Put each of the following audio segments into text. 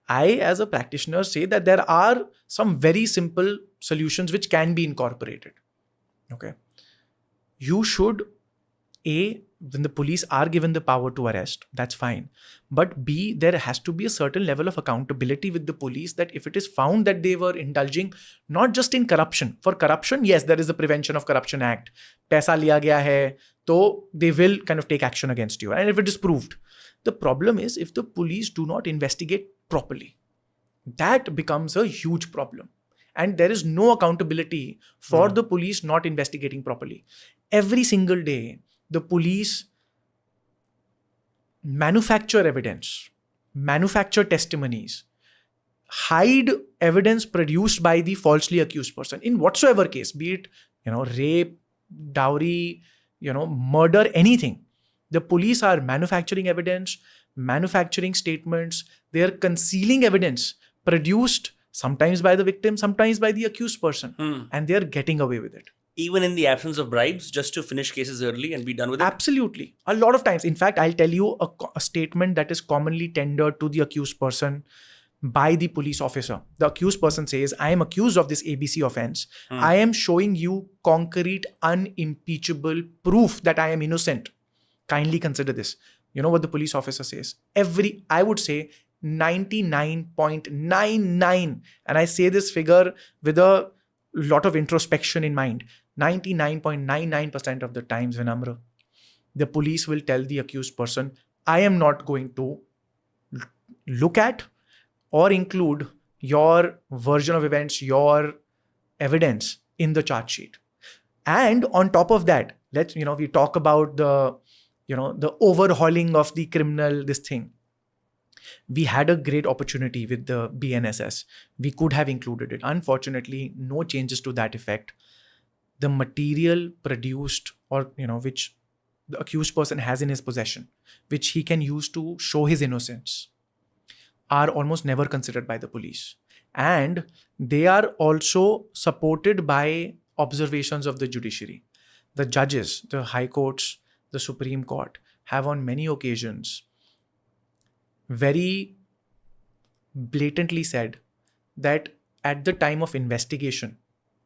I, as a practitioner, say that there are some very simple solutions which can be incorporated. Okay. You should, A, when the police are given the power to arrest, that's fine. But B, there has to be a certain level of accountability with the police, that if it is found that they were indulging not just in corruption. For corruption, yes, there is the Prevention of Corruption Act. Paisa liya gaya hai, so they will kind of take action against you. And if it is proved. The problem is if the police do not investigate properly, that becomes a huge problem. And there is no accountability for the police not investigating properly. Every single day, the police manufacture evidence, manufacture testimonies, hide evidence produced by the falsely accused person in whatsoever case, be it, rape, dowry, murder, anything. The police are manufacturing evidence, manufacturing statements. They are concealing evidence produced sometimes by the victim, sometimes by the accused person, and they are getting away with it. Even in the absence of bribes, just to finish cases early and be done with it? Absolutely. A lot of times. In fact, I'll tell you a statement that is commonly tendered to the accused person by the police officer. The accused person says, I am accused of this ABC offense. I am showing you concrete, unimpeachable proof that I am innocent. Kindly consider this. You know what the police officer says? I would say 99.99, and I say this figure with a lot of introspection in mind, 99.99% of the times, Vinamra, the police will tell the accused person, I am not going to look at or include your version of events, your evidence in the charge sheet. And on top of that, we talk about the overhauling of the criminal, this thing. We had a great opportunity with the BNSS. We could have included it. Unfortunately, no changes to that effect. The material produced or, which the accused person has in his possession, which he can use to show his innocence, are almost never considered by the police. And they are also supported by observations of the judiciary. The judges, the high courts, the Supreme Court have on many occasions very blatantly said that at the time of investigation,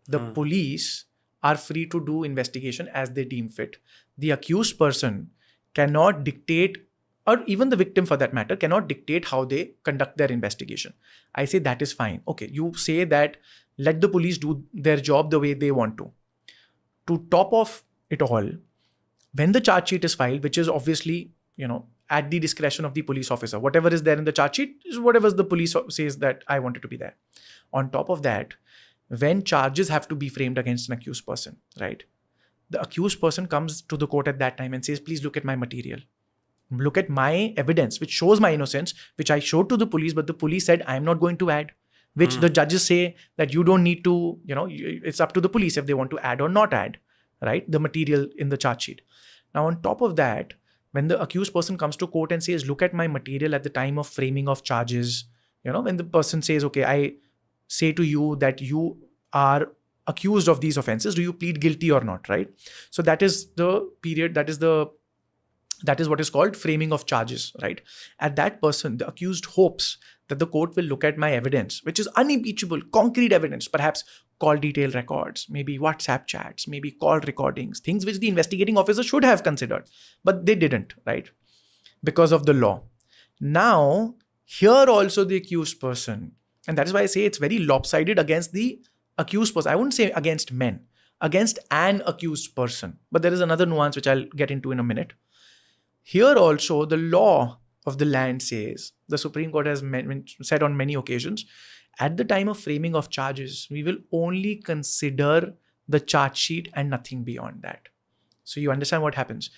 the police are free to do investigation as they deem fit. The accused person cannot dictate, or even the victim for that matter, cannot dictate how they conduct their investigation. I say that is fine. Okay, you say that let the police do their job the way they want to. To top off it all, when the charge sheet is filed, which is obviously, at the discretion of the police officer, whatever is there in the charge sheet is whatever the police says that I want it to be there. On top of that, when charges have to be framed against an accused person, right? The accused person comes to the court at that time and says, please look at my material. Look at my evidence, which shows my innocence, which I showed to the police, but the police said, I'm not going to add, which the judges say that you don't need to, it's up to the police if they want to add or not add, right? The material in the charge sheet. Now, on top of that, when the accused person comes to court and says, look at my material at the time of framing of charges, when the person says, okay, I say to you that you are accused of these offenses, do you plead guilty or not, right? So that is the period, that is what is called framing of charges, right? At that person, the accused hopes that the court will look at my evidence, which is unimpeachable, concrete evidence, perhaps call detail records, maybe WhatsApp chats, maybe call recordings, things which the investigating officer should have considered, but they didn't, right? Because of the law. Now, here also the accused person, and that is why I say it's very lopsided against the accused person. I wouldn't say against men, against an accused person. But there is another nuance which I'll get into in a minute. Here also, the law of the land says, the Supreme Court has said on many occasions, at the time of framing of charges, we will only consider the charge sheet and nothing beyond that. So you understand what happens.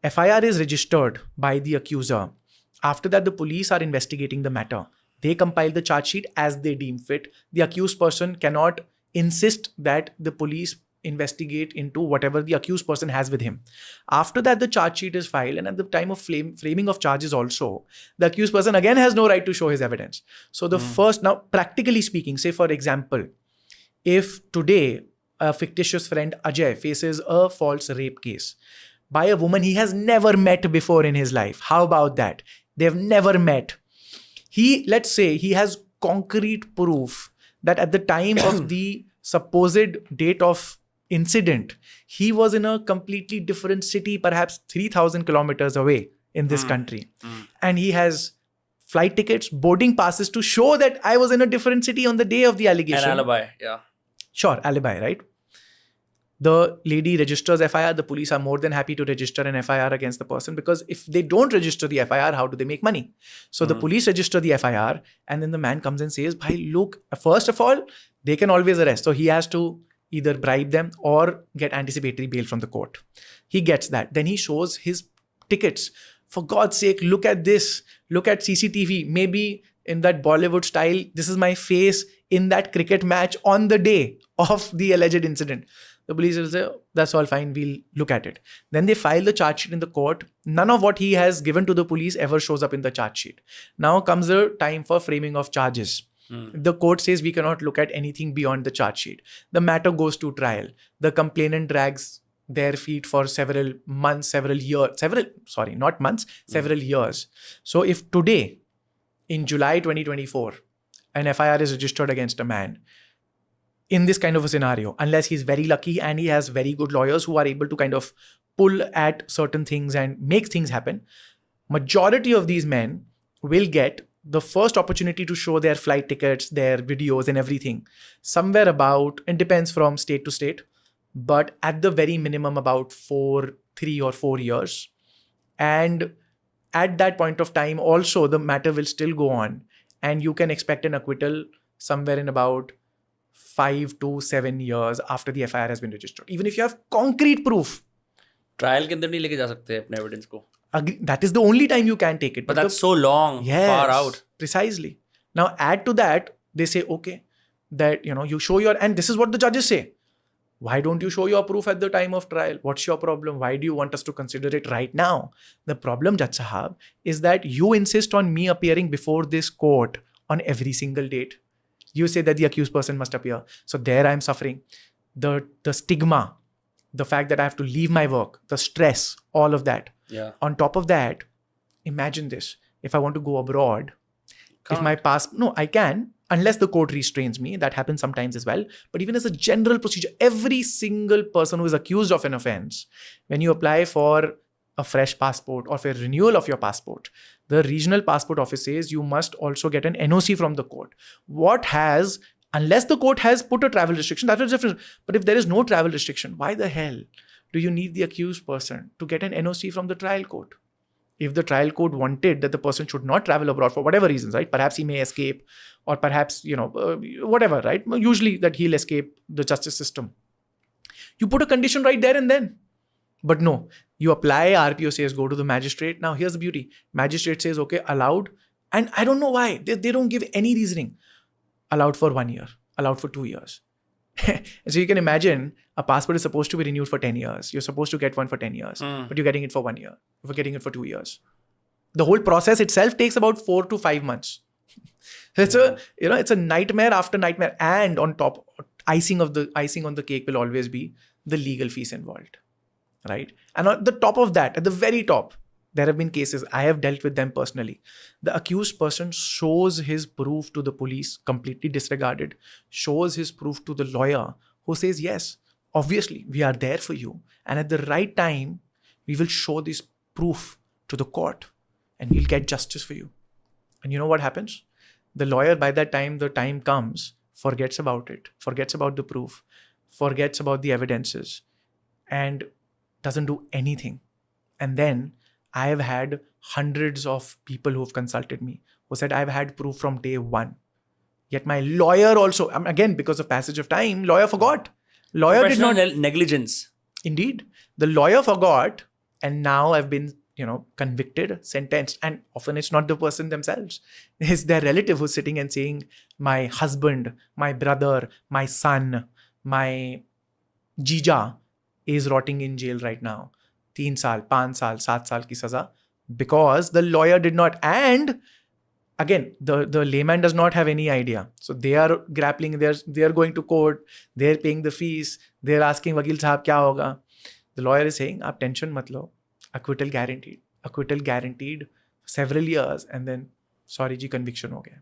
FIR is registered by the accuser. After that, the police are investigating the matter. They compile the charge sheet as they deem fit. The accused person cannot insist that the police investigate into whatever the accused person has with him. After that, the charge sheet is filed, and at the time of framing of charges also, the accused person again has no right to show his evidence. So the first, now practically speaking, say for example, if today a fictitious friend Ajay faces a false rape case by a woman he has never met before in his life, how about that? They've never met. let's say he has concrete proof that at the time of the supposed date of incident, he was in a completely different city, perhaps 3,000 kilometers away in this country. And he has flight tickets, boarding passes to show that I was in a different city on the day of the allegation. An alibi, yeah. Sure, alibi, right? The lady registers FIR. The police are more than happy to register an FIR against the person, because if they don't register the FIR, how do they make money? So the police register the FIR, and then the man comes and says, "Bhai, look, first of all, they can always arrest." So he has to either bribe them or get anticipatory bail from the court. He gets that. Then he shows his tickets. For God's sake, look at this. Look at CCTV. Maybe in that Bollywood style, this is my face in that cricket match on the day of the alleged incident. The police will say, that's all fine, we'll look at it. Then they file the charge sheet in the court. None of what he has given to the police ever shows up in the charge sheet. Now comes the time for framing of charges. The court says we cannot look at anything beyond the charge sheet. The matter goes to trial. The complainant drags their feet for several months, several years. Several years. So if today, in July 2024, an FIR is registered against a man, in this kind of a scenario, unless he's very lucky and he has very good lawyers who are able to kind of pull at certain things and make things happen, majority of these men will get the first opportunity to show their flight tickets, their videos and everything somewhere about, it depends from state to state, but at the very minimum about 3 or 4 years. And at that point of time also the matter will still go on, and you can expect an acquittal somewhere in about 5 to 7 years after the FIR has been registered, even if you have concrete proof. Trial के अंदर नहीं लेके जा सकते अपने evidence को. That is the only time you can take it. But that's so long, far out. Precisely. Now add to that, they say, okay, that, you show your, and this is what the judges say. Why don't you show your proof at the time of trial? What's your problem? Why do you want us to consider it right now? The problem, Judge Sahab, is that you insist on me appearing before this court on every single date. You say that the accused person must appear. So there I am suffering. The stigma, the fact that I have to leave my work, the stress, all of that. Yeah. On top of that, imagine this. If I want to go abroad, I can, unless the court restrains me. That happens sometimes as well. But even as a general procedure, every single person who is accused of an offense, when you apply for a fresh passport or for a renewal of your passport, the regional passport office says you must also get an NOC from the court. Unless the court has put a travel restriction, that is different. But if there is no travel restriction, why the hell do you need the accused person to get an NOC from the trial court? If the trial court wanted that the person should not travel abroad for whatever reasons, right? Perhaps he may escape, or perhaps, whatever, right? Usually that he'll escape the justice system. You put a condition right there and then. But no, you apply, RPO says go to the magistrate. Now here's the beauty. Magistrate says, okay, allowed. And I don't know why. They don't give any reasoning. Allowed for 1 year, allowed for 2 years. So you can imagine a passport is supposed to be renewed for 10 years. You're supposed to get one for 10 years, but you're getting it for 1 year. You're getting it for 2 years. The whole process itself takes about 4 to 5 months. It's a nightmare after nightmare. And on top, icing on the cake will always be the legal fees involved, right? And on the top of that, at the very top, there have been cases, I have dealt with them personally. The accused person shows his proof to the police, completely disregarded, shows his proof to the lawyer who says, yes, obviously, we are there for you. And at the right time, we will show this proof to the court and we'll get justice for you. And you know what happens? The lawyer, by that time, the time comes, forgets about it, forgets about the proof, forgets about the evidences, and doesn't do anything. And then I have had hundreds of people who have consulted me who said, I've had proof from day one. Yet my lawyer also, again, because of passage of time, lawyer forgot. Lawyer did not. Negligence. Indeed. The lawyer forgot, and now I've been, convicted, sentenced. And often it's not the person themselves. It's their relative who's sitting and saying, my husband, my brother, my son, my jija is rotting in jail right now. 3 saal, 5 saal, 7 saal ki saza, because the lawyer did not. And again, the layman does not have any idea. So they are grappling, they are going to court, they're paying the fees, they're asking, Vakil sahab, kya hoga? The lawyer is saying, aap tension mat lo, acquittal guaranteed several years, and then sorry ji conviction हो गया.